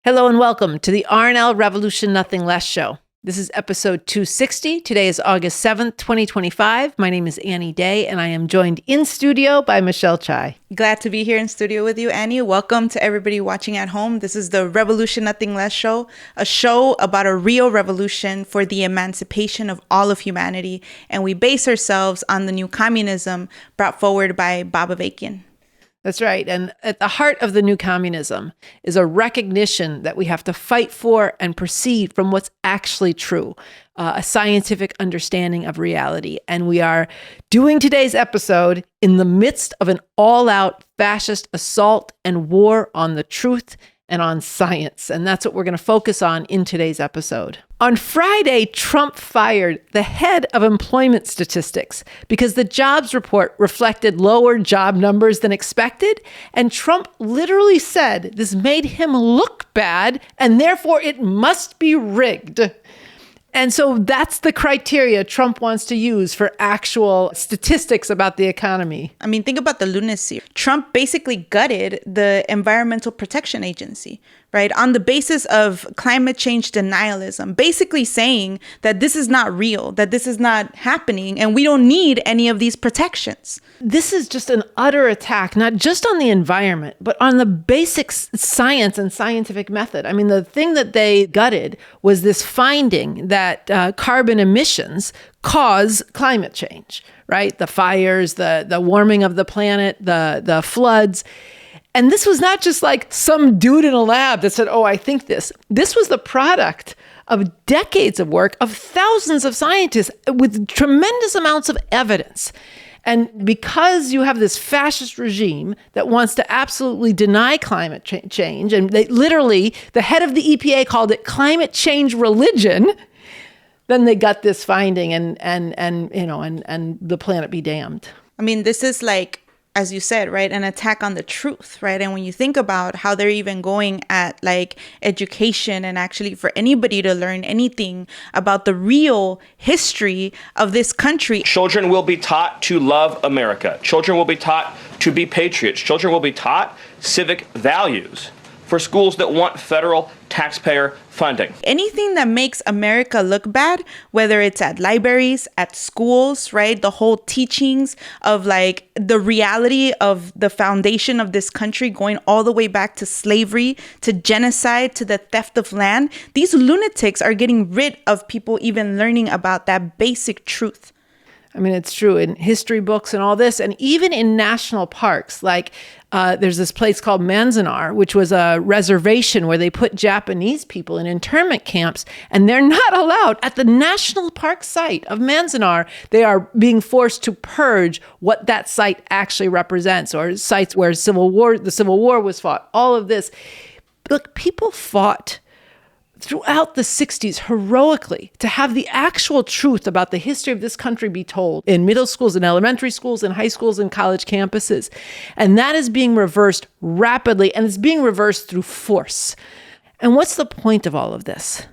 Hello and welcome to the R&L Revolution Nothing Less show. This is episode 260. Today is August 7th, 2025. My name is Annie Day, and I am joined in studio by Michelle Chai. Glad to be here in studio with you, Annie. Welcome to everybody watching at home. This is the Revolution Nothing Less show, a show about a real revolution for the emancipation of all of humanity. And we base ourselves on the new communism brought forward by Avakian. That's right. And at the heart of the new communism is a recognition that we have to fight for and proceed from what's actually true, a scientific understanding of reality. And we are doing today's episode in the midst of an all-out fascist assault and war on the truth and on science. And that's what we're going to focus on in today's episode. On Friday, Trump fired the head of employment statistics because the jobs report reflected lower job numbers than expected. And Trump literally said this made him look bad and therefore it must be rigged. And so that's the criteria Trump wants to use for actual statistics about the economy. I mean, think about the lunacy. Trump basically gutted the Environmental Protection Agency, right? On the basis of climate change denialism, basically saying that this is not real, that this is not happening, and we don't need any of these protections. This is just an utter attack, not just on the environment, but on the basic science and scientific method. I mean, the thing that they gutted was this finding that carbon emissions cause climate change, right? The fires, the warming of the planet, the floods. And this was not just like some dude in a lab that said, oh, I think this. This was the product of decades of work of thousands of scientists with tremendous amounts of evidence. And because you have this fascist regime that wants to absolutely deny climate change, and they literally, the head of the EPA called it climate change religion, then they got this finding and the planet be damned. I mean, this is like, as you said, right, an attack on the truth, right? And when you think about how they're even going at like education and actually for anybody to learn anything about the real history of this country. Children will be taught to love America. Children will be taught to be patriots. Children will be taught civic values for schools that want federal taxpayer funding. Anything that makes America look bad, whether it's at libraries, at schools, right? The whole teachings of like the reality of the foundation of this country going all the way back to slavery, to genocide, to the theft of land. These lunatics are getting rid of people even learning about that basic truth. I mean, it's true in history books and all this, and even in national parks, like there's this place called Manzanar, which was a reservation where they put Japanese people in internment camps, and they're not allowed at the national park site of Manzanar. They are being forced to purge what that site actually represents, or sites where the Civil War was fought. All of this, look, people fought throughout the 60s heroically to have the actual truth about the history of this country be told in middle schools and elementary schools and high schools and college campuses. And that is being reversed rapidly, and it's being reversed through force. And what's the point of all of this?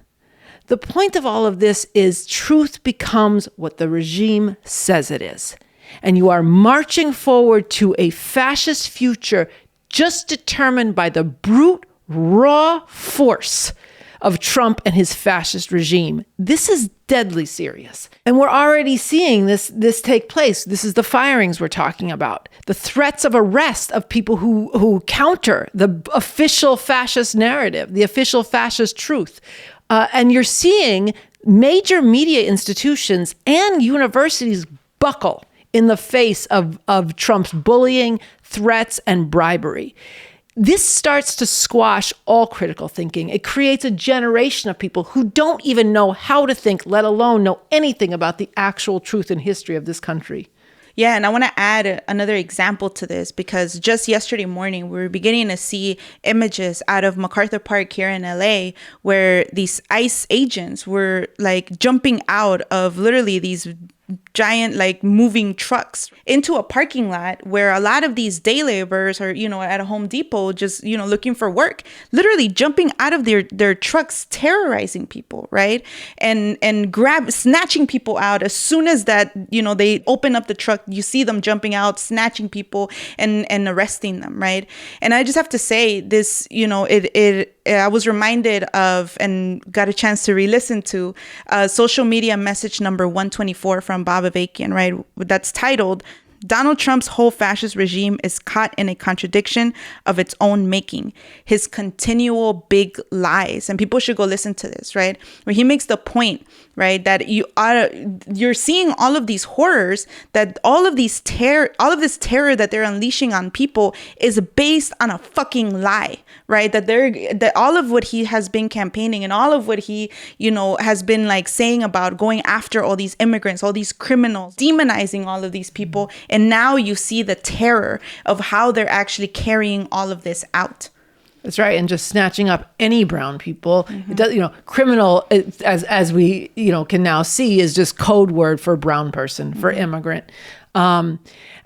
The point of all of this is truth becomes what the regime says it is. And you are marching forward to a fascist future just determined by the brute, raw force of Trump and his fascist regime. This is deadly serious. And we're already seeing this take place. This is the firings we're talking about. The threats of arrest of people who counter the official fascist narrative, the official fascist truth. And you're seeing major media institutions and universities buckle in the face of Trump's bullying, threats, and bribery. This starts to squash all critical thinking. It creates a generation of people who don't even know how to think, let alone know anything about the actual truth and history of this country. Yeah, and I want to add another example to this because just yesterday morning, we were beginning to see images out of MacArthur Park here in LA where these ICE agents were like jumping out of literally these giant like moving trucks into a parking lot where a lot of these day laborers are, at a Home Depot just, looking for work, literally jumping out of their trucks, terrorizing people, right? And snatching people out as soon as that, they open up the truck, you see them jumping out, snatching people and arresting them, right? And I just have to say this, I was reminded of and got a chance to re-listen to social media message number 124 from Bob Avakian, right? That's titled, Donald Trump's whole fascist regime is caught in a contradiction of its own making. His continual big lies. And people should go listen to this, right? Where he makes the point, right, that you're seeing all of these horrors, that all of this terror that they're unleashing on people is based on a fucking lie, right? That all of what he has been campaigning and all of what he, has been like saying about going after all these immigrants, all these criminals, demonizing all of these people. And now you see the terror of how they're actually carrying all of this out. That's right. And just snatching up any brown people, it does, criminal, as we, can now see, is just code word for brown person, for immigrant. And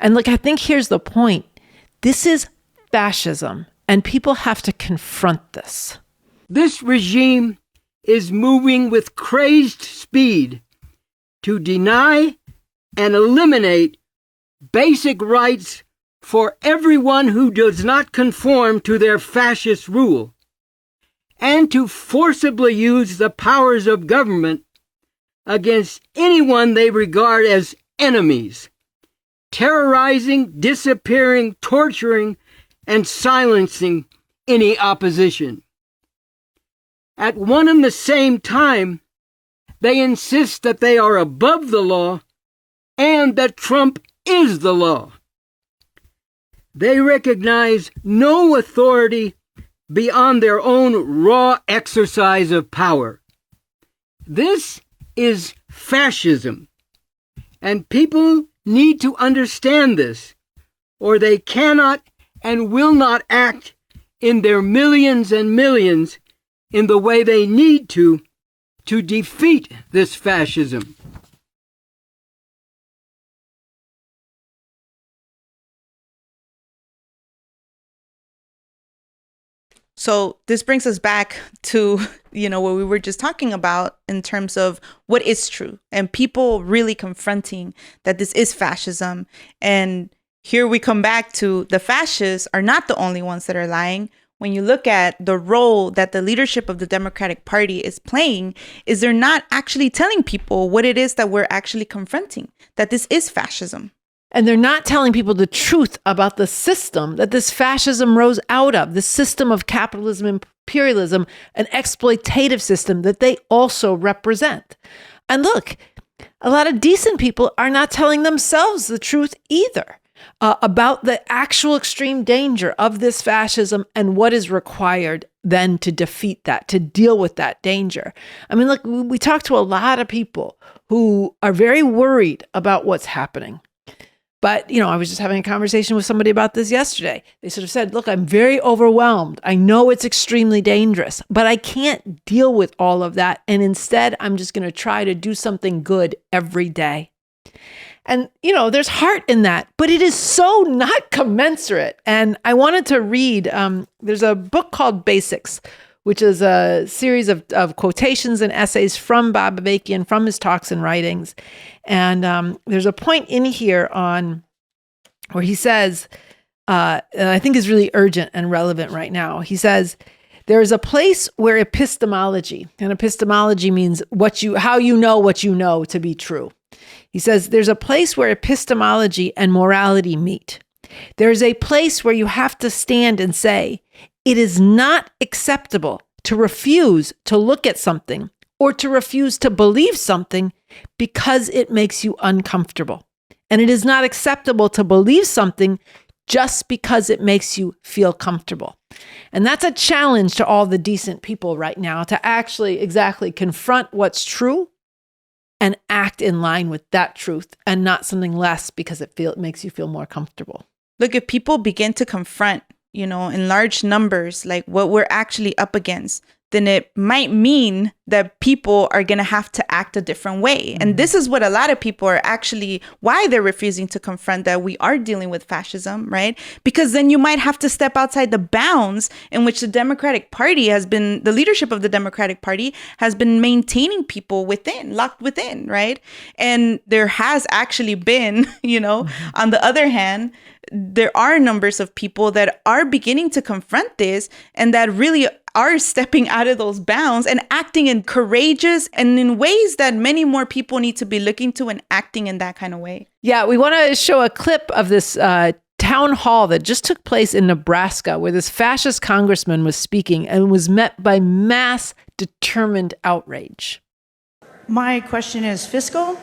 look, I think here's the point. This is fascism, and people have to confront this. This regime is moving with crazed speed to deny and eliminate basic rights for everyone who does not conform to their fascist rule, and to forcibly use the powers of government against anyone they regard as enemies, terrorizing, disappearing, torturing, and silencing any opposition. At one and the same time, they insist that they are above the law and that Trump is the law. They recognize no authority beyond their own raw exercise of power. This is fascism, and people need to understand this, or they cannot and will not act in their millions and millions in the way they need to defeat this fascism. So this brings us back to, what we were just talking about in terms of what is true and people really confronting that this is fascism. And here we come back to the fascists are not the only ones that are lying. When you look at the role that the leadership of the Democratic Party is playing, is they're not actually telling people what it is that we're actually confronting, that this is fascism. And they're not telling people the truth about the system that this fascism rose out of, the system of capitalism, imperialism, an exploitative system that they also represent. And look, a lot of decent people are not telling themselves the truth either about the actual extreme danger of this fascism and what is required then to defeat that, to deal with that danger. I mean, look, we talk to a lot of people who are very worried about what's happening. But, I was just having a conversation with somebody about this yesterday. They sort of said, look, I'm very overwhelmed. I know it's extremely dangerous, but I can't deal with all of that. And instead, I'm just going to try to do something good every day. And, there's heart in that, but it is so not commensurate. And I wanted to read, there's a book called Basics, which is a series of quotations and essays from Bob Avakian, from his talks and writings. And there's a point in here on where he says, and I think is really urgent and relevant right now. He says, there is a place where epistemology, and epistemology means how you know what you know to be true. He says, there's a place where epistemology and morality meet. There's a place where you have to stand and say, it is not acceptable to refuse to look at something or to refuse to believe something because it makes you uncomfortable. And it is not acceptable to believe something just because it makes you feel comfortable. And that's a challenge to all the decent people right now, to actually exactly confront what's true and act in line with that truth and not something less because it makes you feel more comfortable. Look, if people begin to confront, in large numbers, like what we're actually up against, then it might mean that people are going to have to act a different way. And this is what a lot of people are actually, why they're refusing to confront that we are dealing with fascism, right? Because then you might have to step outside the bounds in which the Democratic Party has been, the leadership of the Democratic Party has been maintaining people within, locked within, right? And there has actually been, on the other hand, there are numbers of people that are beginning to confront this and that really are stepping out of those bounds and acting in courageous and in ways that many more people need to be looking to and acting in that kind of way. Yeah, we want to show a clip of this town hall that just took place in Nebraska where this fascist congressman was speaking and was met by mass determined outrage. My question is fiscal.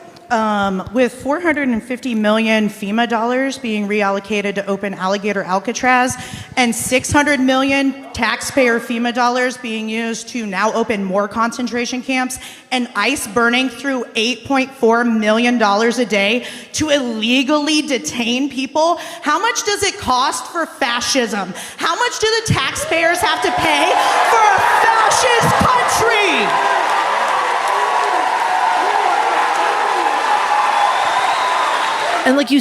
With 450 million FEMA dollars being reallocated to open Alligator Alcatraz and 600 million taxpayer FEMA dollars being used to now open more concentration camps and ICE burning through $8.4 million a day to illegally detain people, how much does it cost for fascism? How much do the taxpayers have to pay for a fascist country? And like you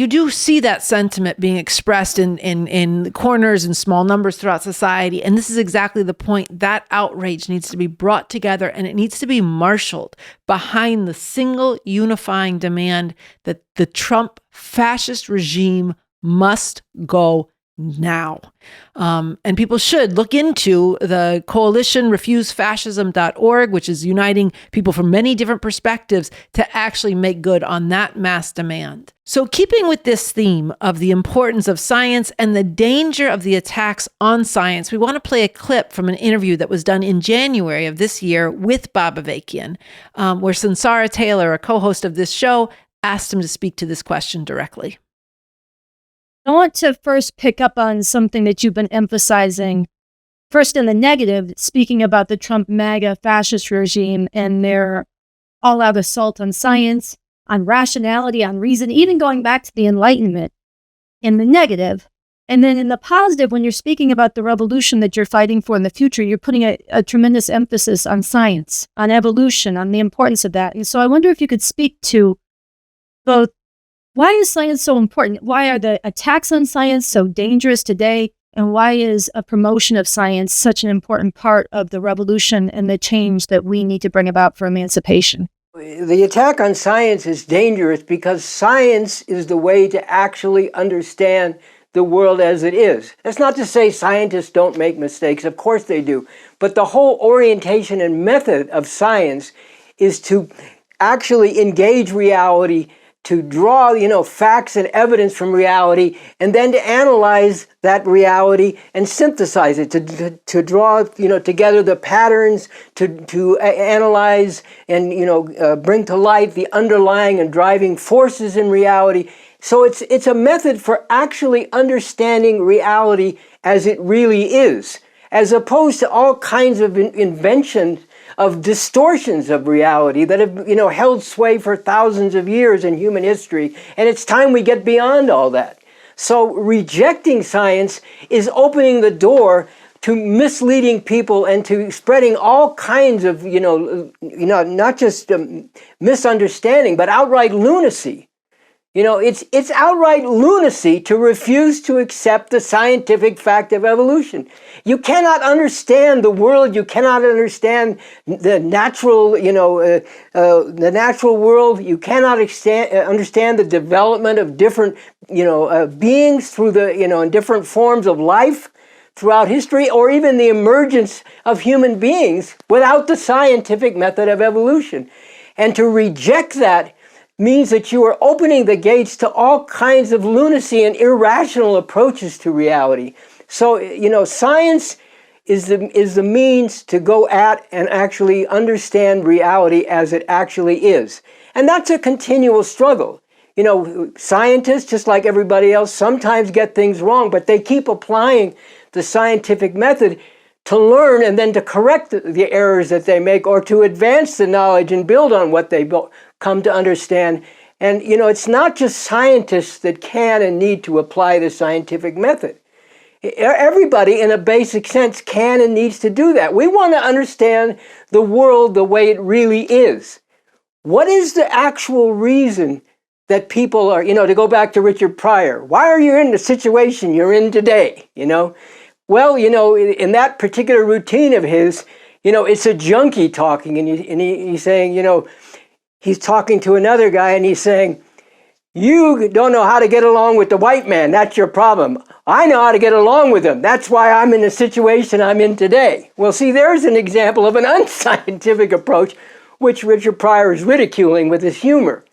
do see that sentiment being expressed in corners and small numbers throughout society. And this is exactly the point. That outrage needs to be brought together and it needs to be marshaled behind the single unifying demand that the Trump fascist regime must go now. And people should look into the coalition refusefascism.org, which is uniting people from many different perspectives to actually make good on that mass demand. So keeping with this theme of the importance of science and the danger of the attacks on science, we want to play a clip from an interview that was done in January of this year with Bob Avakian, where Sansara Taylor, a co-host of this show, asked him to speak to this question directly. I want to first pick up on something that you've been emphasizing. First, in the negative, speaking about the Trump MAGA fascist regime and their all-out assault on science, on rationality, on reason, even going back to the Enlightenment in the negative. And then in the positive, when you're speaking about the revolution that you're fighting for in the future, you're putting a tremendous emphasis on science, on evolution, on the importance of that. And so I wonder if you could speak to both. Why is science so important? Why are the attacks on science so dangerous today? And why is a promotion of science such an important part of the revolution and the change that we need to bring about for emancipation? The attack on science is dangerous because science is the way to actually understand the world as it is. That's not to say scientists don't make mistakes. Of course they do. But the whole orientation and method of science is to actually engage reality, to draw, facts and evidence from reality, and then to analyze that reality and synthesize it, to draw, together the patterns, to analyze and, bring to light the underlying and driving forces in reality. So it's a method for actually understanding reality as it really is, as opposed to all kinds of inventions of distortions of reality that have, held sway for thousands of years in human history. And it's time we get beyond all that. So rejecting science is opening the door to misleading people and to spreading all kinds of, not just misunderstanding, but outright lunacy. It's outright lunacy to refuse to accept the scientific fact of evolution. You cannot understand the world. You cannot understand the natural, the natural world. You cannot understand the development of different, beings through the, in different forms of life throughout history, or even the emergence of human beings without the scientific method of evolution. And to reject that means that you are opening the gates to all kinds of lunacy and irrational approaches to reality. So, science is the means to go at and actually understand reality as it actually is. And that's a continual struggle. Scientists, just like everybody else, sometimes get things wrong, but they keep applying the scientific method to learn and then to correct the errors that they make, or to advance the knowledge and build on what they come to understand. And, it's not just scientists that can and need to apply the scientific method. Everybody, in a basic sense, can and needs to do that. We want to understand the world the way it really is. What is the actual reason that people are, to go back to Richard Pryor, why are you in the situation you're in today, Well, in that particular routine of his, it's a junkie talking, and he's saying, he's talking to another guy, and he's saying, you don't know how to get along with the white man. That's your problem. I know how to get along with him. That's why I'm in the situation I'm in today. Well, see, there's an example of an unscientific approach, which Richard Pryor is ridiculing with his humor,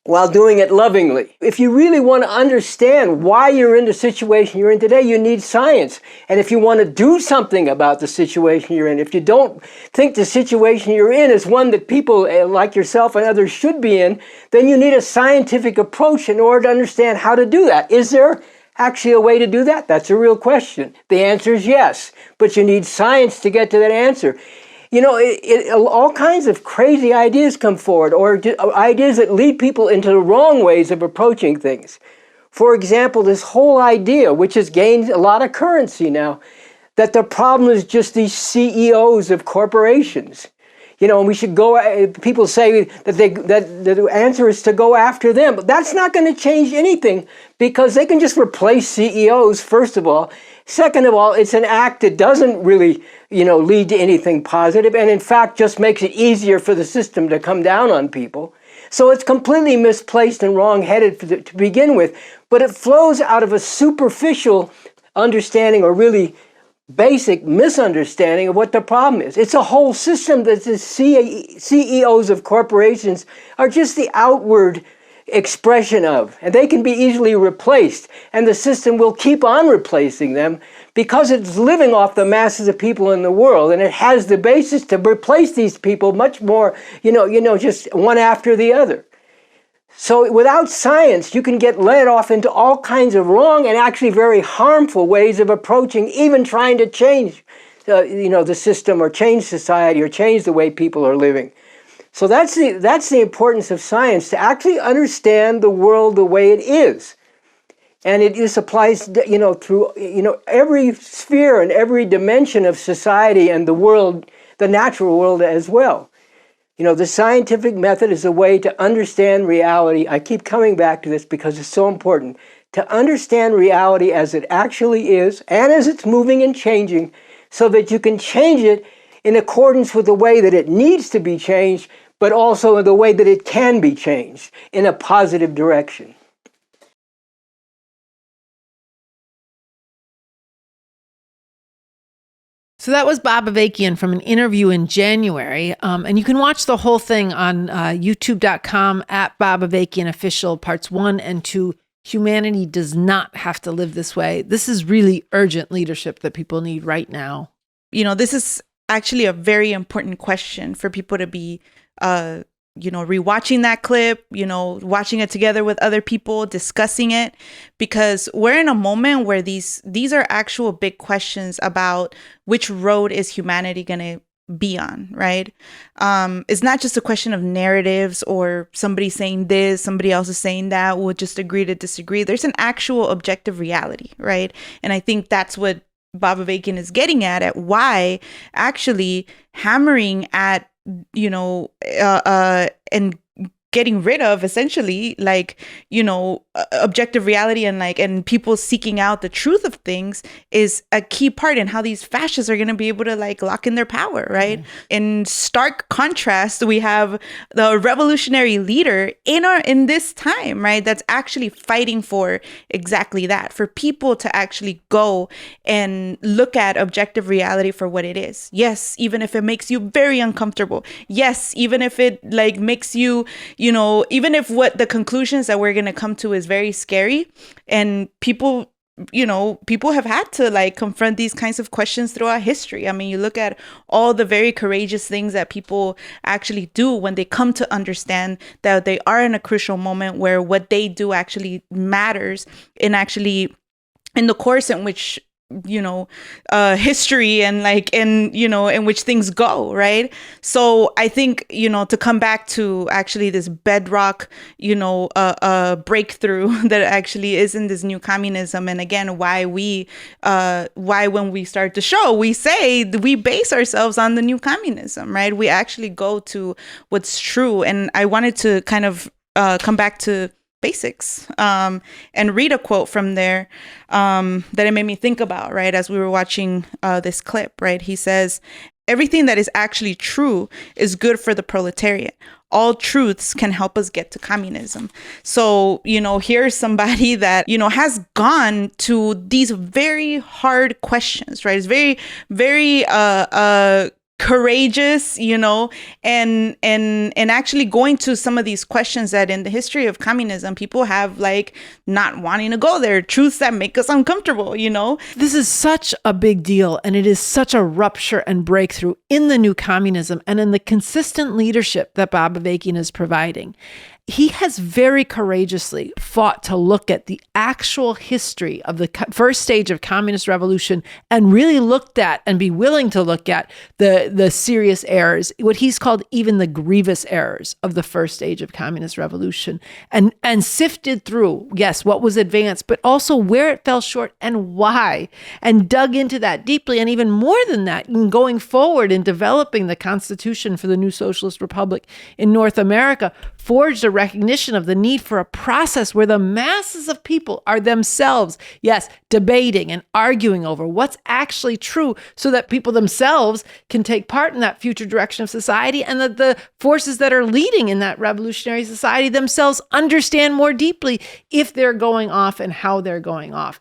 while doing it lovingly. If you really want to understand why you're in the situation you're in today, you need science. And if you want to do something about the situation you're in, if you don't think the situation you're in is one that people like yourself and others should be in, then you need a scientific approach in order to understand how to do that. Is there actually a way to do that? That's a real question. The answer is yes, but you need science to get to that answer. All kinds of crazy ideas come forward, or ideas that lead people into the wrong ways of approaching things. For example, this whole idea, which has gained a lot of currency now, that the problem is just these CEOs of corporations. And we should people say that the answer is to go after them. But that's not going to change anything, because they can just replace CEOs, first of all. Second of all, it's an act that doesn't really, lead to anything positive, and in fact just makes it easier for the system to come down on people. So it's completely misplaced and wrong-headed to begin with, but it flows out of a superficial understanding, or really basic misunderstanding of what the problem is. It's a whole system that the CEOs of corporations are just the outward expression of, and they can be easily replaced, and the system will keep on replacing them because it's living off the masses of people in the world, and it has the basis to replace these people much more, just one after the other. So without science, you can get led off into all kinds of wrong and actually very harmful ways of approaching, even trying to change, the system, or change society, or change the way people are living. So that's the importance of science, to actually understand the world the way it is. And it just applies, through, every sphere and every dimension of society and the world, the natural world as well. The scientific method is a way to understand reality. I keep coming back to this because it's so important. To understand reality as it actually is, and as it's moving and changing, so that you can change it in accordance with the way that it needs to be changed, but also in the way that it can be changed in a positive direction. So that was Bob Avakian from an interview in January. And you can watch the whole thing on youtube.com @BobAvakianOfficial, parts 1 and 2. Humanity does not have to live this way. This is really urgent leadership that people need right now. This is actually a very important question for people to be rewatching that clip, watching it together with other people, discussing it, because we're in a moment where these are actual big questions about which road is humanity going to be on, right? It's not just a question of narratives or somebody saying this, somebody else is saying that, we'll just agree to disagree. There's an actual objective reality, right? And I think that's what Bob Avakian is getting at why actually hammering at and getting rid of essentially objective reality and people seeking out the truth of things is a key part in how these fascists are going to be able to lock in their power, right? Mm-hmm. In stark contrast, we have the revolutionary leader in this time, right? That's actually fighting for exactly that, for people to actually go and look at objective reality for what it is. Yes, even if it makes you very uncomfortable. Yes, even if it makes you, even if what the conclusions that we're going to come to is very scary, and people have had to confront these kinds of questions throughout history. I mean, you look at all the very courageous things that people actually do when they come to understand that they are in a crucial moment where what they do actually matters, and actually in the course in which history and like in which things go, right? So I think to come back to actually this bedrock breakthrough that actually is in this new communism, and again why when we start the show we say we base ourselves on the new communism, right? We actually go to what's true. And I wanted to kind of come back to basics and read a quote from there that it made me think about, right, as we were watching this clip, right? He says, "Everything that is actually true is good for the proletariat. All truths can help us get to communism." So, here's somebody that, has gone to these very hard questions, right? It's very, very courageous, and actually going to some of these questions that in the history of communism, people have like not wanting to go there, truths that make us uncomfortable, This is such a big deal, and it is such a rupture and breakthrough in the new communism and in the consistent leadership that Bob Avakian is providing. He has very courageously fought to look at the actual history of the first stage of communist revolution and really looked at and be willing to look at the serious errors, what he's called even the grievous errors of the first stage of communist revolution, and sifted through, yes, what was advanced, but also where it fell short and why, and dug into that deeply. And even more than that, in going forward in developing the Constitution for the new socialist republic in North America, forged a recognition of the need for a process where the masses of people are themselves, yes, debating and arguing over what's actually true so that people themselves can take part in that future direction of society, and that the forces that are leading in that revolutionary society themselves understand more deeply if they're going off and how they're going off.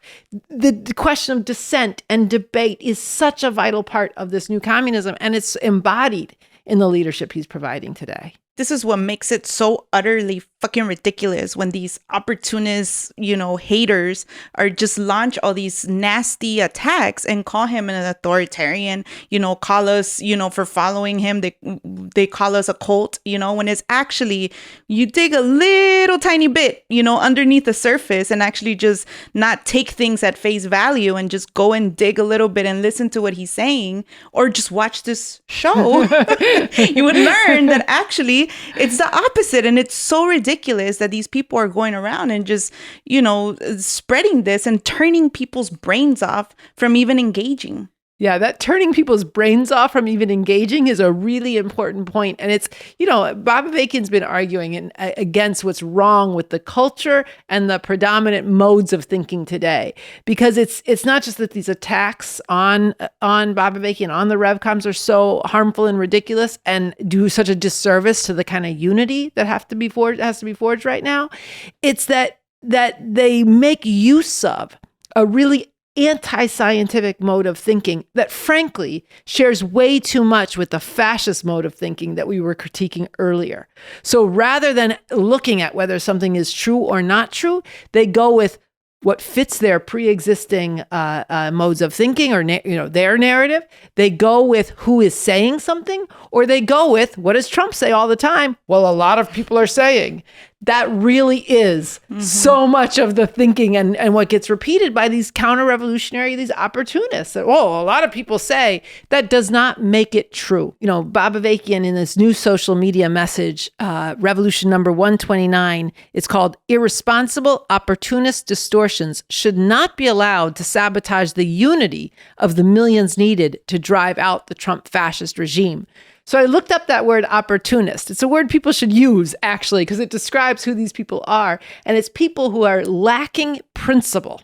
The question of dissent and debate is such a vital part of this new communism, and it's embodied in the leadership he's providing today. This is what makes it so utterly fucking ridiculous when these opportunist, haters are just launch all these nasty attacks and call him an authoritarian, call us, for following him. They call us a cult, when it's actually, you dig a little tiny bit, underneath the surface and actually just not take things at face value and just go and dig a little bit and listen to what he's saying, or just watch this show. You would learn that actually it's the opposite. And it's so ridiculous that these people are going around and just, spreading this and turning people's brains off from even engaging. Yeah, that turning people's brains off from even engaging is a really important point. And it's, Bob Avakian's been arguing against what's wrong with the culture and the predominant modes of thinking today. Because it's not just that these attacks on Bob Avakian, on the Revcoms, are so harmful and ridiculous and do such a disservice to the kind of unity that has to be forged right now. It's that they make use of a really anti-scientific mode of thinking that frankly shares way too much with the fascist mode of thinking that we were critiquing earlier. So rather than looking at whether something is true or not true, they go with what fits their pre-existing modes of thinking or their narrative. They go with who is saying something, or they go with what does Trump say all the time? Well, a lot of people are saying. That really is so much of the thinking and what gets repeated by these counter-revolutionary, these opportunists. That, a lot of people say that does not make it true. Bob Avakian in this new social media message, Revolution number 129, it's called Irresponsible Opportunist Distortions Should Not Be Allowed to Sabotage the Unity of the Millions Needed to Drive Out the Trump Fascist Regime. So I looked up that word opportunist. It's a word people should use, actually, because it describes who these people are. And it's people who are lacking principle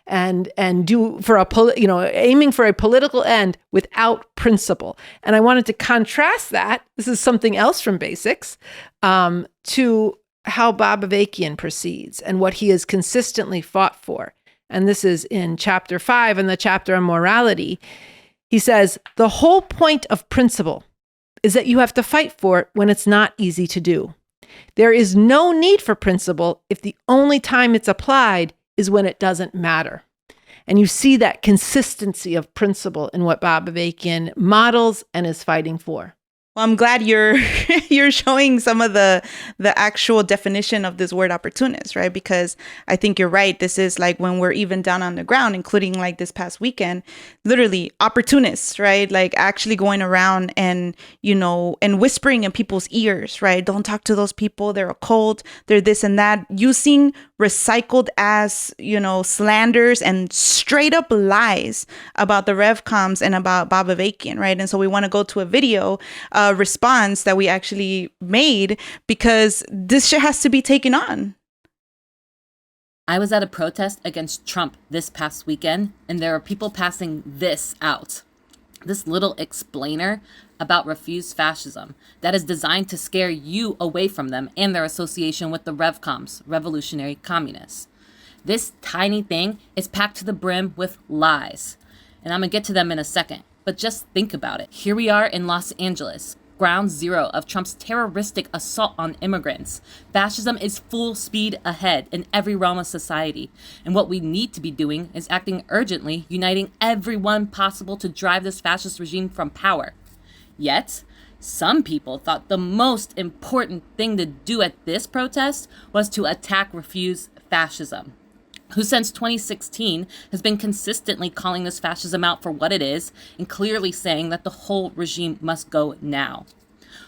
and do for aiming for a political end without principle. And I wanted to contrast that. This is something else from Basics, to how Bob Avakian proceeds and what he has consistently fought for. And this is in chapter 5 in the chapter on morality. He says, the whole point of principle is that you have to fight for it when it's not easy to do. There is no need for principle if the only time it's applied is when it doesn't matter. And you see that consistency of principle in what Bob Avakian models and is fighting for. Well, I'm glad you're you're showing some of the actual definition of this word opportunist, right? Because I think you're right. This is like when we're even down on the ground, including like this past weekend, literally opportunists, right? Like actually going around and, and whispering in people's ears, right? Don't talk to those people. They're a cult. They're this and that, using recycled as, slanders and straight up lies about the Revcoms and about Bob Avakian, right? And so we want to go to a video response that we actually made because this shit has to be taken on. I was at a protest against Trump this past weekend, and there are people passing this out. This little explainer about refuse fascism that is designed to scare you away from them and their association with the Revcoms, revolutionary communists. This tiny thing is packed to the brim with lies, and I'm gonna get to them in a second, but just think about it. Here we are in Los Angeles, ground zero of Trump's terroristic assault on immigrants. Fascism is full speed ahead in every realm of society. And what we need to be doing is acting urgently, uniting everyone possible to drive this fascist regime from power. Yet, some people thought the most important thing to do at this protest was to attack refuse fascism, who since 2016 has been consistently calling this fascism out for what it is and clearly saying that the whole regime must go now.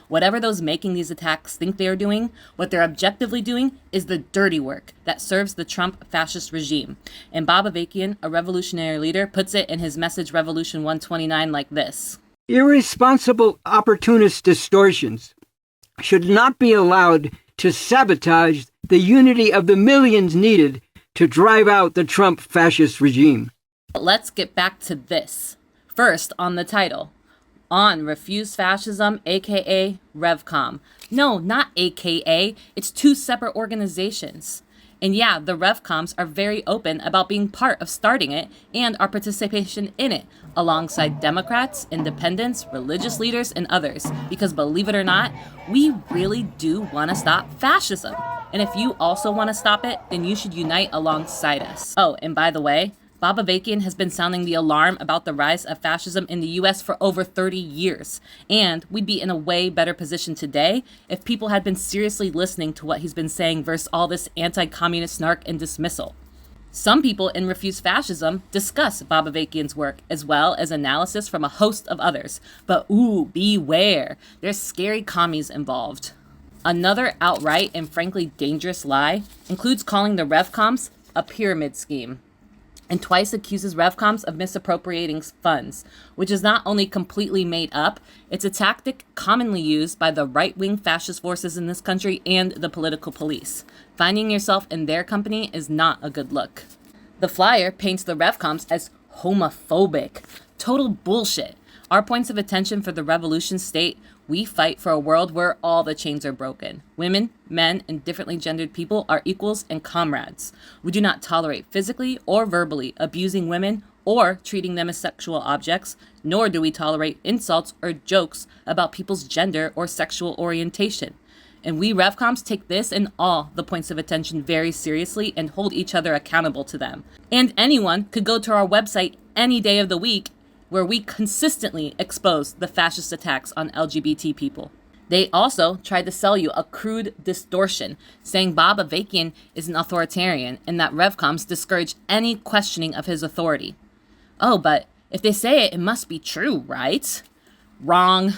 Whatever those making these attacks think they are doing, what they're objectively doing is the dirty work that serves the Trump fascist regime. And Bob Avakian, a revolutionary leader, puts it in his message Revolution 129 like this. Irresponsible opportunist distortions should not be allowed to sabotage the unity of the millions needed to drive out the Trump fascist regime. But let's get back to this. First, on the title. On Refuse Fascism, aka REVCOM. No, not aka. It's two separate organizations. And yeah, the Revcoms are very open about being part of starting it and our participation in it, alongside Democrats, independents, religious leaders, and others. Because believe it or not, we really do want to stop fascism. And if you also want to stop it, then you should unite alongside us. Oh, and by the way, Bob Avakian has been sounding the alarm about the rise of fascism in the US for over 30 years. And we'd be in a way better position today if people had been seriously listening to what he's been saying versus all this anti-communist snark and dismissal. Some people in Refuse Fascism discuss Bob Avakian's work as well as analysis from a host of others. But ooh, beware, there's scary commies involved. Another outright and frankly dangerous lie includes calling the Revcoms a pyramid scheme, and twice accuses Revcoms of misappropriating funds, which is not only completely made up, it's a tactic commonly used by the right-wing fascist forces in this country and the political police. Finding yourself in their company is not a good look. The flyer paints the Revcoms as homophobic. Total bullshit. Our points of attention for the revolution state: we fight for a world where all the chains are broken. Women, men, and differently gendered people are equals and comrades. We do not tolerate physically or verbally abusing women or treating them as sexual objects, nor do we tolerate insults or jokes about people's gender or sexual orientation. And we Revcoms take this and all the points of attention very seriously and hold each other accountable to them. And anyone could go to our website any day of the week where we consistently expose the fascist attacks on LGBT people. They also tried to sell you a crude distortion, saying Bob Avakian is an authoritarian and that Revcoms discourage any questioning of his authority. Oh, but if they say it, it must be true, right? Wrong.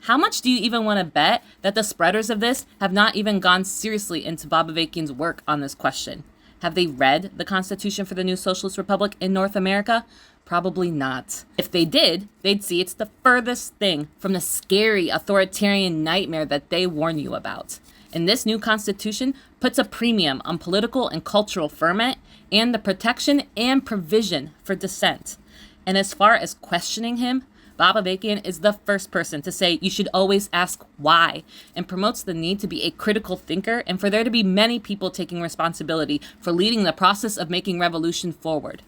How much do you even want to bet that the spreaders of this have not even gone seriously into Bob Avakian's work on this question? Have they read the Constitution for the New Socialist Republic in North America? Probably not. If they did, they'd see it's the furthest thing from the scary authoritarian nightmare that they warn you about. And this new constitution puts a premium on political and cultural ferment and the protection and provision for dissent. And as far as questioning him, Bob Avakian is the first person to say you should always ask why, and promotes the need to be a critical thinker and for there to be many people taking responsibility for leading the process of making revolution forward.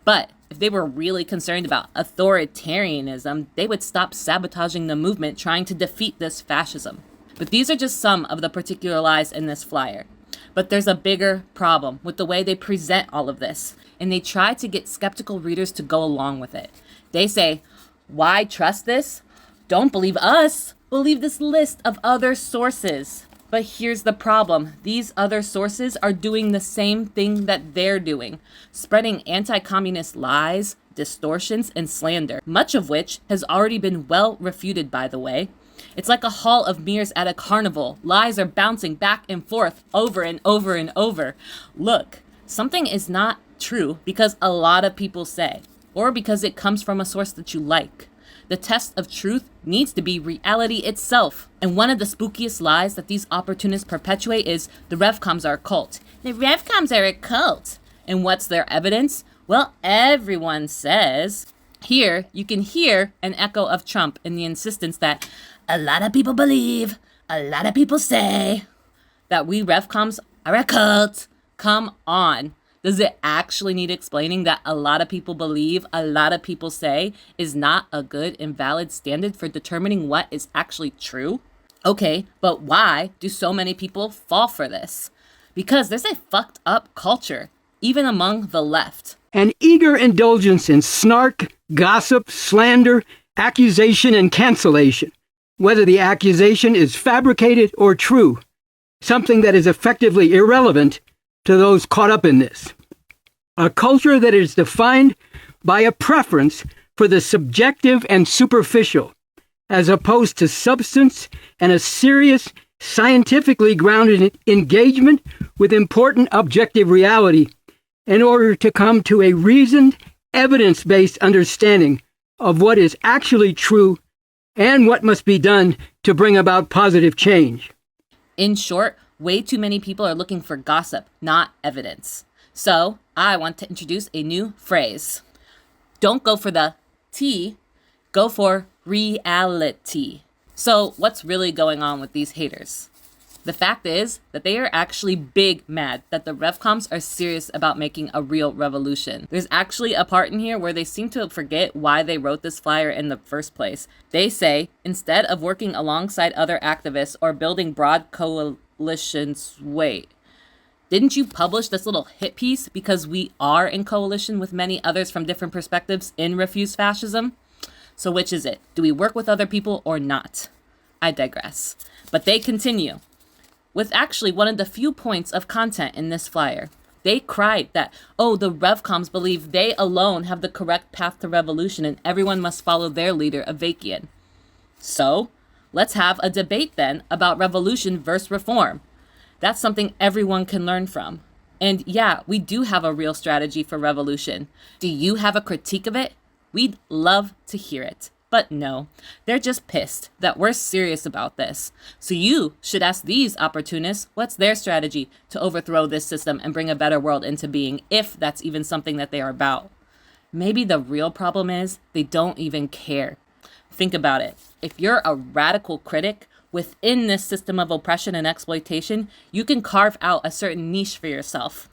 But if they were really concerned about authoritarianism, they would stop sabotaging the movement trying to defeat this fascism. But these are just some of the particular lies in this flyer. But there's a bigger problem with the way they present all of this, and they try to get skeptical readers to go along with it. They say, why trust this? Don't believe us. believe this list of other sources. But here's the problem. These other sources are doing the same thing that they're doing, spreading anti-communist lies, distortions, and slander, much of which has already been well refuted, by the way. It's like a hall of mirrors at a carnival. Lies are bouncing back and forth over and over and over. Look, something is not true because a lot of people say, or because it comes from a source that you like. The test of truth needs to be reality itself. And one of the spookiest lies that these opportunists perpetuate is the Revcoms are a cult. The Revcoms are a cult. And what's their evidence? Well, everyone says. Here, you can hear an echo of Trump in the insistence that a lot of people believe, a lot of people say that we Revcoms are a cult. Come on. Does it actually need explaining that a lot of people believe, a lot of people say is not a good and valid standard for determining what is actually true? Okay, but why do so many people fall for this? Because there's a fucked up culture, even among the left. An eager indulgence in snark, gossip, slander, accusation, and cancellation, whether the accusation is fabricated or true, something that is effectively irrelevant to those caught up in this. A culture that is defined by a preference for the subjective and superficial, as opposed to substance and a serious, scientifically grounded engagement with important objective reality in order to come to a reasoned, evidence-based understanding of what is actually true and what must be done to bring about positive change. In short, way too many people are looking for gossip, not evidence. So, I want to introduce a new phrase. Don't go for the tea, go for reality. So, what's really going on with these haters? The fact is that they are actually big mad that the Revcoms are serious about making a real revolution. There's actually a part in here where they seem to forget why they wrote this flyer in the first place. They say, instead of working alongside other activists or building broad coalitions, wait, didn't you publish this little hit piece because we are in coalition with many others from different perspectives in Refuse Fascism? So which is it? Do we work with other people or not? I digress. But they continue with actually one of the few points of content in this flyer. They cried that, oh, the Revcoms believe they alone have the correct path to revolution and everyone must follow their leader, Avakian. So, let's have a debate then about revolution versus reform. That's something everyone can learn from. And yeah, we do have a real strategy for revolution. Do you have a critique of it? We'd love to hear it. But no, they're just pissed that we're serious about this. So you should ask these opportunists what's their strategy to overthrow this system and bring a better world into being, if that's even something that they are about. Maybe the real problem is they don't even care. Think about it. If you're a radical critic within this system of oppression and exploitation, you can carve out a certain niche for yourself.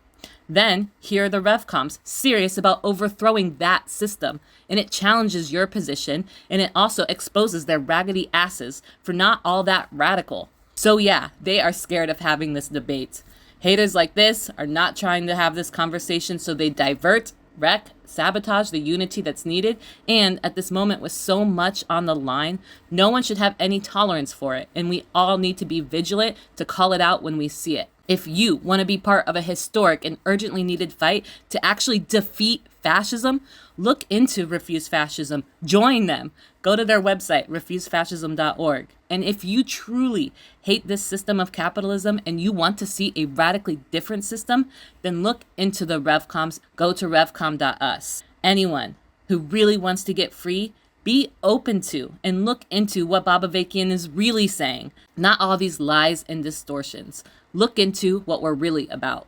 Then, here are the Revcoms, serious about overthrowing that system, and it challenges your position, and it also exposes their raggedy asses for not all that radical. So yeah, they are scared of having this debate. Haters like this are not trying to have this conversation, so they divert, wreck, sabotage the unity that's needed, and at this moment with so much on the line, no one should have any tolerance for it, and we all need to be vigilant to call it out when we see it. If you want to be part of a historic and urgently needed fight to actually defeat fascism, look into Refuse Fascism. Join them. Go to their website, refusefascism.org. And if you truly hate this system of capitalism and you want to see a radically different system, then look into the Revcoms. Go to revcom.us. Anyone who really wants to get free, be open to and look into what Bob Avakian is really saying. Not all these lies and distortions. Look into what we're really about.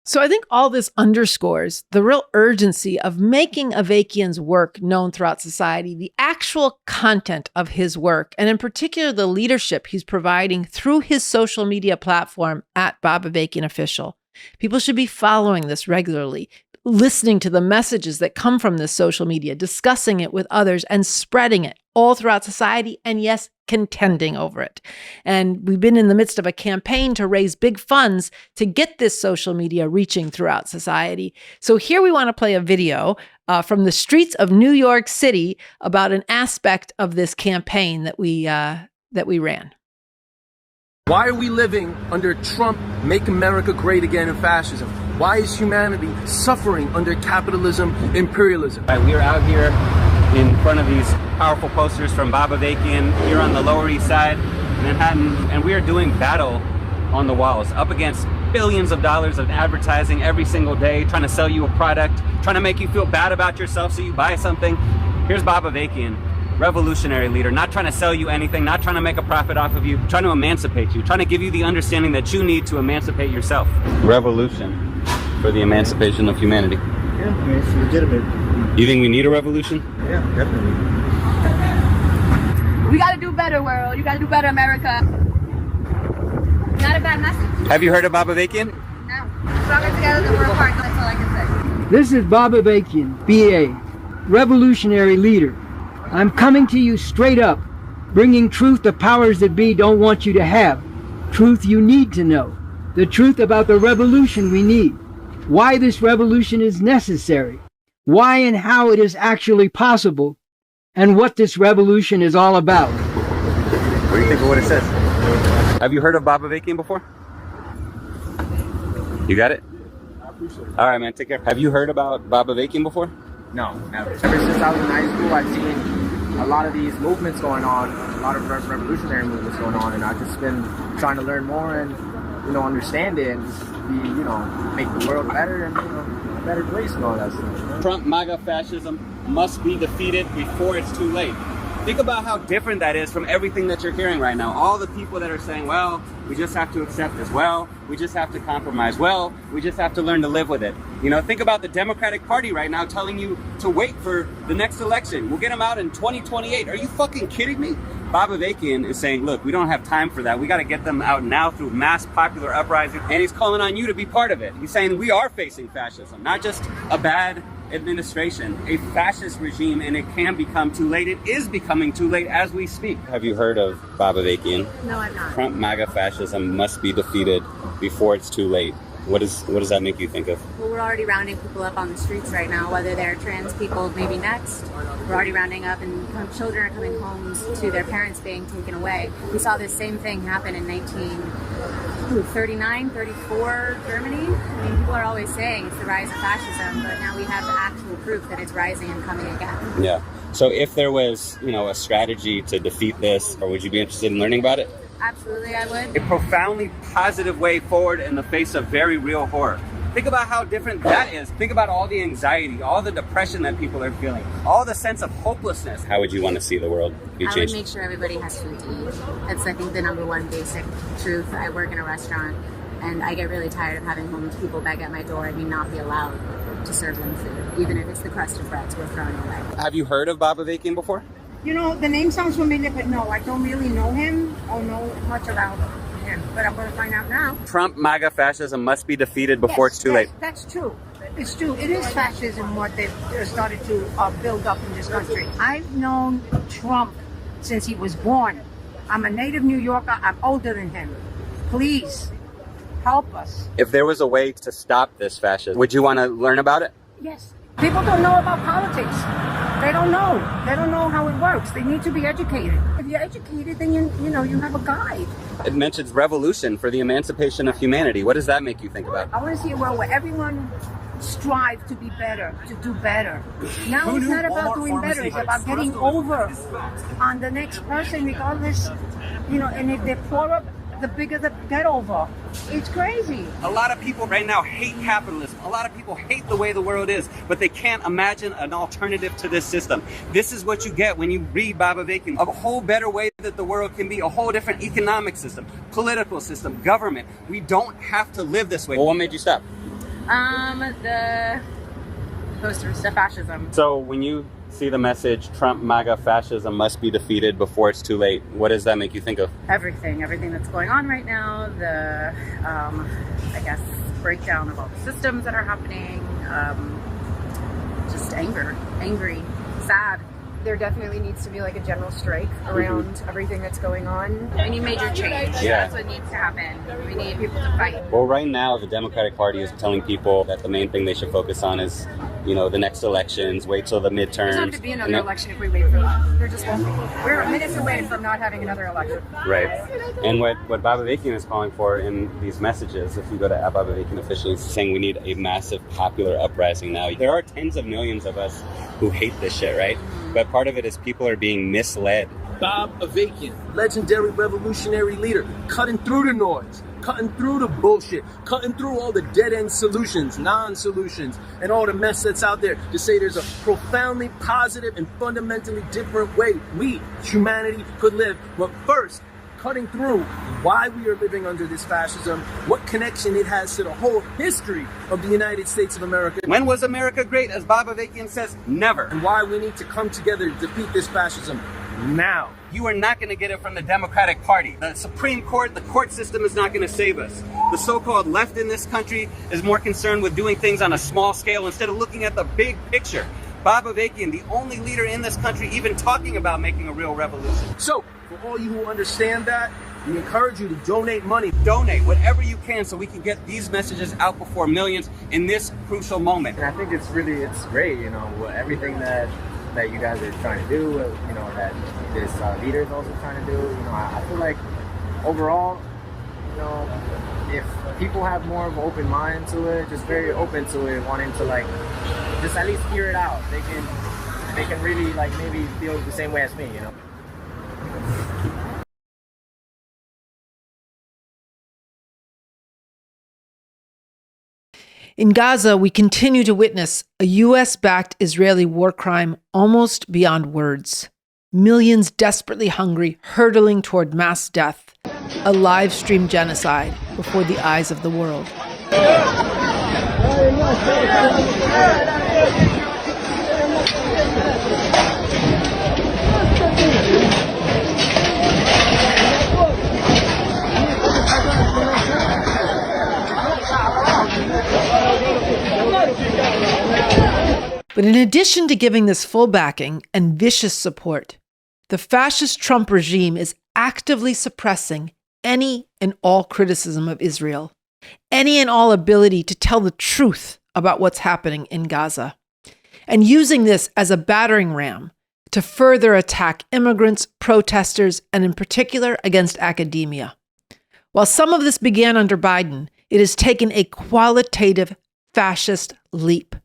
So I think all this underscores the real urgency of making Avakian's work known throughout society, the actual content of his work, and in particular, the leadership he's providing through his social media platform at Bob Avakian Official. People should be following this regularly, listening to the messages that come from this social media, discussing it with others and spreading it all throughout society, and yes, contending over it. And we've been in the midst of a campaign to raise big funds to get this social media reaching throughout society. So here we want to play a video from the streets of New York City about an aspect of this campaign that we ran. Why are we living under Trump, make America great again, and fascism? Why is humanity suffering under capitalism, imperialism? We are out here in front of these powerful posters from Avakian here on the Lower East Side, Manhattan, and we are doing battle on the walls, up against billions of dollars of advertising every single day, trying to sell you a product, trying to make you feel bad about yourself so you buy something. Here's Avakian, revolutionary leader, not trying to sell you anything, not trying to make a profit off of you, trying to emancipate you, trying to give you the understanding that you need to emancipate yourself. Revolution for the emancipation of humanity. Yeah, it's legitimate. You think we need a revolution? Yeah, definitely. We gotta do better, world. You gotta do better, America. Not a bad message. Have you heard of Avakian? No. Stronger together than we're apart. That's all I can say. This is Bob Avakian, BA, revolutionary leader. I'm coming to you straight up, bringing truth the powers that be don't want you to have. Truth you need to know. The truth about the revolution we need. Why this revolution is necessary. Why and how it is actually possible. And what this revolution is all about. What do you think of what it says? Have you heard of Bob Avakian before? You got it? I appreciate it. All right, man, take care. Have you heard about Bob Avakian before? No, never. Ever since I was in high school, I've seen a lot of these movements going on, a lot of revolutionary movements going on, and I've just been trying to learn more and, understand it and just be, make the world better and, a better place and all that stuff. Trump MAGA fascism must be defeated before it's too late. Think about how different that is from everything that you're hearing right now. All the people that are saying, well, we just have to accept this. Well, we just have to compromise. Well, we just have to learn to live with it. Think about the Democratic Party right now telling you to wait for the next election. We'll get them out in 2028. Are you fucking kidding me? Bob Avakian is saying, look, we don't have time for that. We got to get them out now through mass popular uprising. And he's calling on you to be part of it. He's saying we are facing fascism, not just a bad administration, a fascist regime, and it can become too late. It is becoming too late as we speak. Have you heard of Bob Avakian? No, I'm not. Trump MAGA fascism must be defeated before it's too late. What does that make you think of? Well, we're already rounding people up on the streets right now, whether they're trans people, maybe next. We're already rounding up, and children are coming home to their parents being taken away. We saw this same thing happen in 1939, 34, Germany. People are always saying it's the rise of fascism, but now we have the actual proof that it's rising and coming again. Yeah. So if there was, a strategy to defeat this, or would you be interested in learning about it? Absolutely, I would. A profoundly positive way forward in the face of very real horror. Think about how different that is. Think about all the anxiety, all the depression that people are feeling, all the sense of hopelessness. How would you want to see the world be changed? I would make sure everybody has food to eat. That's, I think, the number one basic truth. I work in a restaurant, and I get really tired of having homeless people beg at my door and me not be allowed to serve them food, even if it's the crust of breads we're throwing away. Have you heard of Bob Avakian before? The name sounds familiar, but no, I don't really know him or know much about him. But I'm going to find out now. Trump MAGA fascism must be defeated before it's too late. That's true. It's true. It is fascism what they've started to build up in this country. I've known Trump since he was born. I'm a native New Yorker. I'm older than him. Please, help us. If there was a way to stop this fascism, would you want to learn about it? Yes. People don't know about politics. They don't know. They don't know how it works. They need to be educated. If you're educated, then you have a guide. It mentions revolution for the emancipation of humanity. What does that make you think about? I want to see a world where everyone strives to be better, to do better. Now it's not about doing better. It's about getting over on the next person, regardless, and if they're poorer, the bigger the get over. It's crazy. A lot of people right now hate capitalism. A lot of people hate the way the world is, but they can't imagine an alternative to this system. This is what you get when you read Bob Avakian. A whole better way that the world can be, a whole different economic system, political system, government. We don't have to live this way. Well, what made you stop? The posters, the fascism. So when you see the message, Trump MAGA fascism must be defeated before it's too late, what does that make you think of? Everything that's going on right now, the, I guess, breakdown of all the systems that are happening, just angry, sad. There definitely needs to be like a general strike around everything that's going on. We need major change. Yeah. That's what needs to happen. We need people to fight. Well, right now, the Democratic Party is telling people that the main thing they should focus on is, the next elections, wait till the midterms. There's not to be another election if we wait for that. There just won't be. We're minutes away from not having another election. Right. And what Avakian is calling for in these messages, if you go to Avakian officially, it's saying we need a massive popular uprising now. There are tens of millions of us who hate this shit, right? But part of it is people are being misled. Bob Avakian, legendary revolutionary leader, cutting through the noise, cutting through the bullshit, cutting through all the dead-end solutions, non-solutions, and all the mess that's out there to say there's a profoundly positive and fundamentally different way we, humanity, could live. But first, cutting through why we are living under this fascism, what connection it has to the whole history of the United States of America. When was America great? As Bob Avakian says, never. And why we need to come together to defeat this fascism now. You are not going to get it from the Democratic Party. The Supreme Court, the court system is not going to save us. The so-called left in this country is more concerned with doing things on a small scale instead of looking at the big picture. Bob Avakian, the only leader in this country even talking about making a real revolution. So, for all you who understand that, we encourage you to donate money. Donate whatever you can so we can get these messages out before millions in this crucial moment. And I think it's great, everything that you guys are trying to do, that this leader is also trying to do. I feel like overall, if people have more of an open mind to it, just very open to it, wanting to just at least hear it out, they can really maybe feel the same way as me, In Gaza, we continue to witness a U.S.-backed Israeli war crime almost beyond words. Millions desperately hungry, hurtling toward mass death. A live-stream genocide before the eyes of the world. But in addition to giving this full backing and vicious support, the fascist Trump regime is actively suppressing any and all criticism of Israel, any and all ability to tell the truth about what's happening in Gaza, and using this as a battering ram to further attack immigrants, protesters, and in particular against academia. While some of this began under Biden, it has taken a qualitative fascist leap.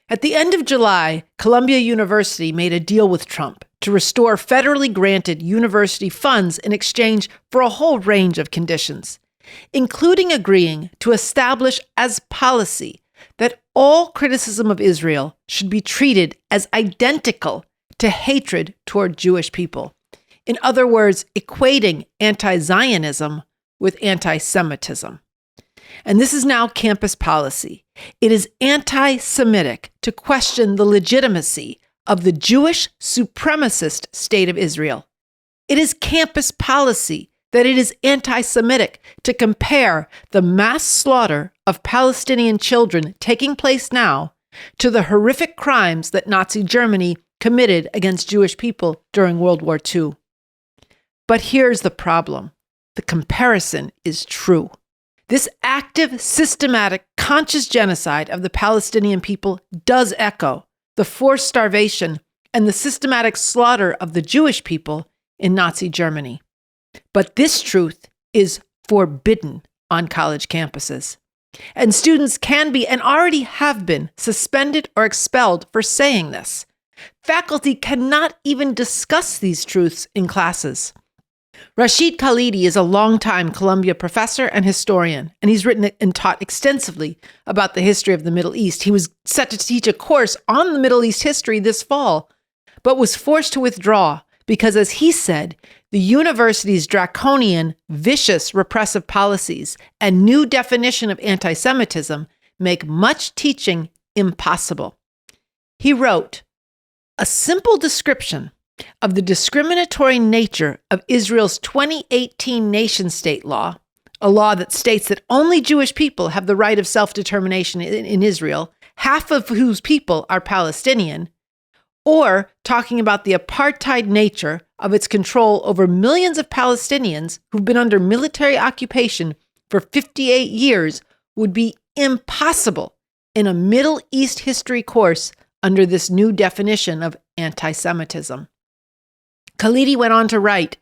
At the end of July, Columbia University made a deal with Trump to restore federally granted university funds in exchange for a whole range of conditions, including agreeing to establish as policy that all criticism of Israel should be treated as identical to hatred toward Jewish people. In other words, equating anti-Zionism with anti-Semitism. And this is now campus policy. It is anti-Semitic to question the legitimacy of the Jewish supremacist state of Israel. It is campus policy that it is anti-Semitic to compare the mass slaughter of Palestinian children taking place now to the horrific crimes that Nazi Germany committed against Jewish people during World War II. But here's the problem. The comparison is true. This active, systematic, conscious genocide of the Palestinian people does echo the forced starvation and the systematic slaughter of the Jewish people in Nazi Germany. But this truth is forbidden on college campuses. And students can be and already have been suspended or expelled for saying this. Faculty cannot even discuss these truths in classes. Rashid Khalidi is a longtime Columbia professor and historian, and he's written and taught extensively about the history of the Middle East. He was set to teach a course on the Middle East history this fall, but was forced to withdraw because, as he said, the university's draconian, vicious repressive policies and new definition of anti-Semitism make much teaching impossible. He wrote, "A simple description of the discriminatory nature of Israel's 2018 nation-state law, a law that states that only Jewish people have the right of self-determination in Israel, half of whose people are Palestinian, or talking about the apartheid nature of its control over millions of Palestinians who've been under military occupation for 58 years would be impossible in a Middle East history course under this new definition of anti-Semitism. Khalidi went on to write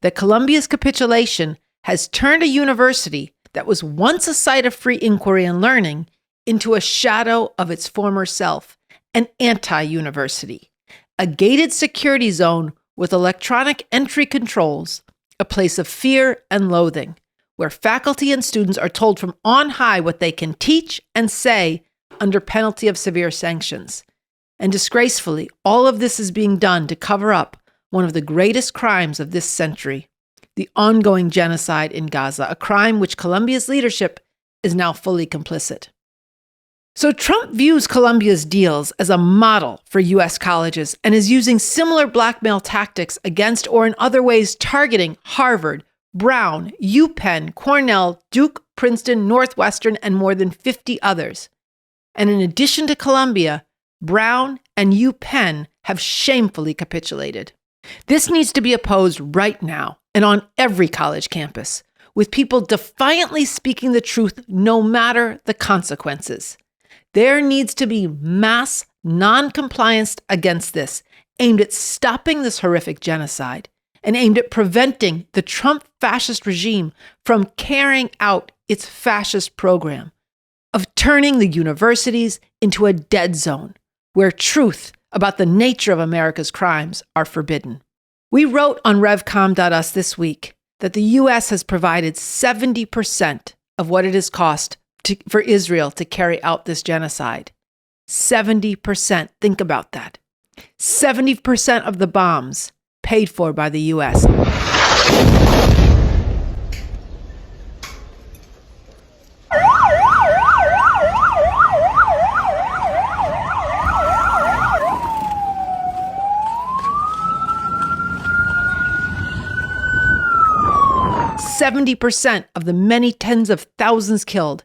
that Columbia's capitulation has turned a university that was once a site of free inquiry and learning into a shadow of its former self, an anti-university, a gated security zone with electronic entry controls, a place of fear and loathing, where faculty and students are told from on high what they can teach and say under penalty of severe sanctions. And disgracefully, all of this is being done to cover up one of the greatest crimes of this century, the ongoing genocide in Gaza, a crime which Columbia's leadership is now fully complicit. So Trump views Columbia's deals as a model for U.S. colleges and is using similar blackmail tactics against or in other ways targeting Harvard, Brown, UPenn, Cornell, Duke, Princeton, Northwestern, and more than 50 others. And in addition to Columbia, Brown and UPenn have shamefully capitulated. This needs to be opposed right now and on every college campus, with people defiantly speaking the truth no matter the consequences. There needs to be mass non-compliance against this, aimed at stopping this horrific genocide and aimed at preventing the Trump fascist regime from carrying out its fascist program of turning the universities into a dead zone where truth about the nature of America's crimes are forbidden. We wrote on Revcom.us this week that the U.S. has provided 70% of what it has cost for Israel to carry out this genocide. 70%. Think about that. 70% of the bombs paid for by the U.S. 70% of the many tens of thousands killed.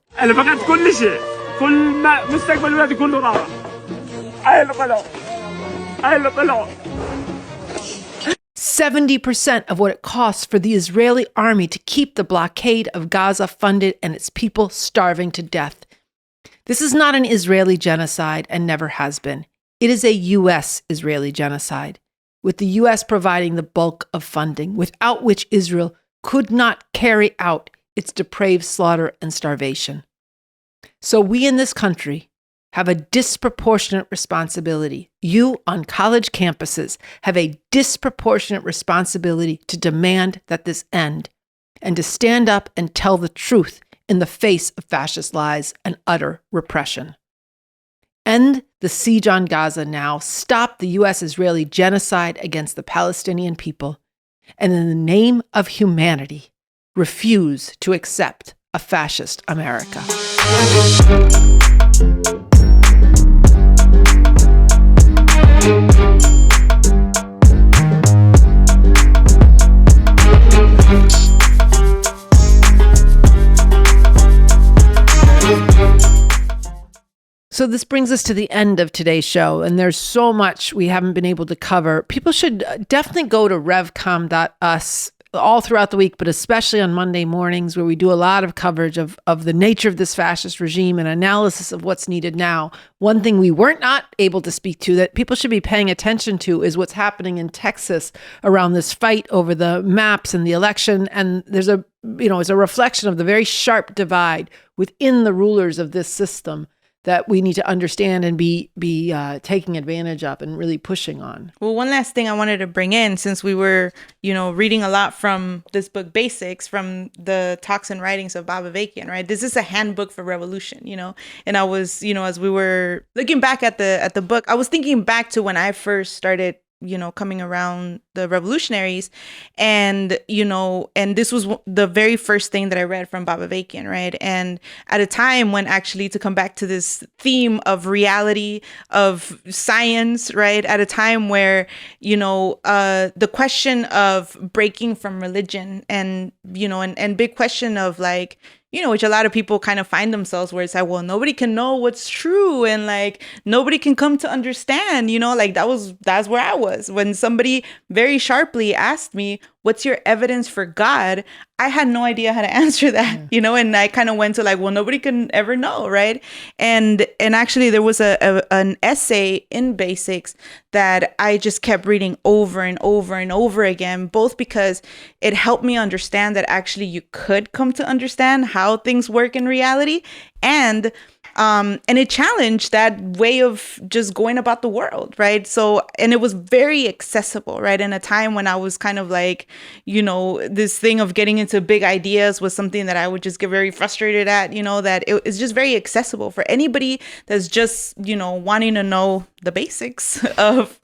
70% of what it costs for the Israeli army to keep the blockade of Gaza funded and its people starving to death. This is not an Israeli genocide and never has been. It is a U.S. Israeli genocide, with the U.S. providing the bulk of funding, without which Israel could not carry out its depraved slaughter and starvation. So we in this country have a disproportionate responsibility. You on college campuses have a disproportionate responsibility to demand that this end and to stand up and tell the truth in the face of fascist lies and utter repression. End the siege on Gaza now. Stop the U.S.-Israeli genocide against the Palestinian people. And in the name of humanity, refuse to accept a fascist America. So this brings us to the end of today's show, and there's so much we haven't been able to cover. People should definitely go to revcom.us all throughout the week, but especially on Monday mornings, where we do a lot of coverage of the nature of this fascist regime and analysis of what's needed now. One thing we weren't not able to speak to that people should be paying attention to is what's happening in Texas around this fight over the maps and the election. And there's it's a reflection of the very sharp divide within the rulers of this system that we need to understand and be taking advantage of and really pushing on. Well, one last thing I wanted to bring in, since we were, reading a lot from this book, Basics, from the talks and writings of Bob Avakian, right? This is a handbook for revolution, And I was, as we were looking back at the book, I was thinking back to when I first started, coming around the revolutionaries. And, and this was the very first thing that I read from Avakian, right? And at a time when, actually, to come back to this theme of reality, of science, right? At a time where, the question of breaking from religion and, and big question of like, which a lot of people kind of find themselves where it's like, well, nobody can know what's true. And like, nobody can come to understand, like that's where I was when somebody very sharply asked me, what's your evidence for God? I had no idea how to answer that, and I kind of went to like, well, nobody can ever know. Right. And actually there was an essay in basics that I just kept reading over and over and over again, both because it helped me understand that actually you could come to understand how things work in reality, and it challenged that way of just going about the world, right? So, and it was very accessible, right? In a time when I was kind of like, this thing of getting into big ideas was something that I would just get very frustrated at, that it's just very accessible for anybody that's just, wanting to know the basics of,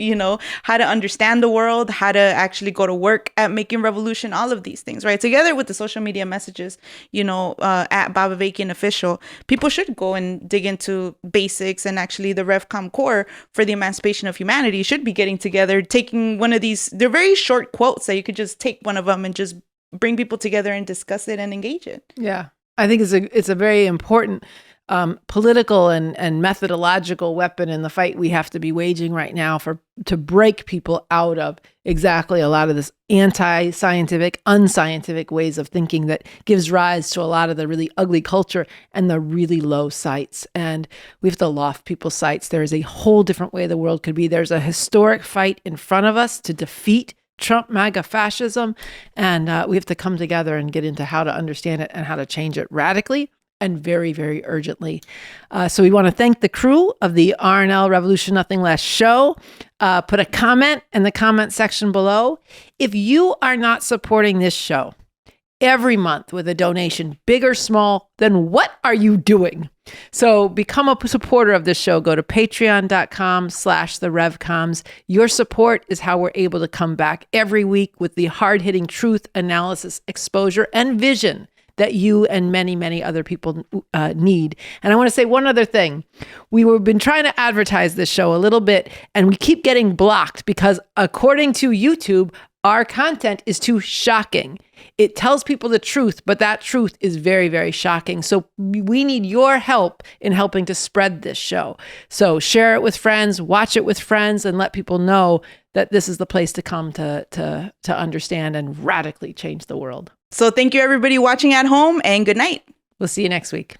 how to understand the world, how to actually go to work at making revolution, all of these things, right? Together with the social media messages, at Bob Avakian Official, people should go and dig into basics, and actually the REVCOM core for the Emancipation of Humanity should be getting together, taking one of these, they're very short quotes that you could just take one of them and just bring people together and discuss it and engage it. Yeah, I think it's a very important political and methodological weapon in the fight we have to be waging right now to break people out of exactly a lot of this anti-scientific, unscientific ways of thinking that gives rise to a lot of the really ugly culture and the really low sights. And we have to loft people's sights. There is a whole different way the world could be. There's a historic fight in front of us to defeat Trump MAGA fascism, and we have to come together and get into how to understand it and how to change it radically and very, very urgently. So we want to thank the crew of the RNL Revolution Nothing Less show. Put a comment in the comment section below. If you are not supporting this show every month with a donation, big or small, then what are you doing? So become a supporter of this show. Go to patreon.com/the-revcoms. Your support is how we're able to come back every week with the hard-hitting truth, analysis, exposure, and vision that you and many, many other people need. And I want to say one other thing. We've been trying to advertise this show a little bit, and we keep getting blocked because according to YouTube, our content is too shocking. It tells people the truth, but that truth is very, very shocking. So we need your help in helping to spread this show. So share it with friends, watch it with friends, and let people know that this is the place to come to understand and radically change the world. So thank you, everybody watching at home, and good night. We'll see you next week.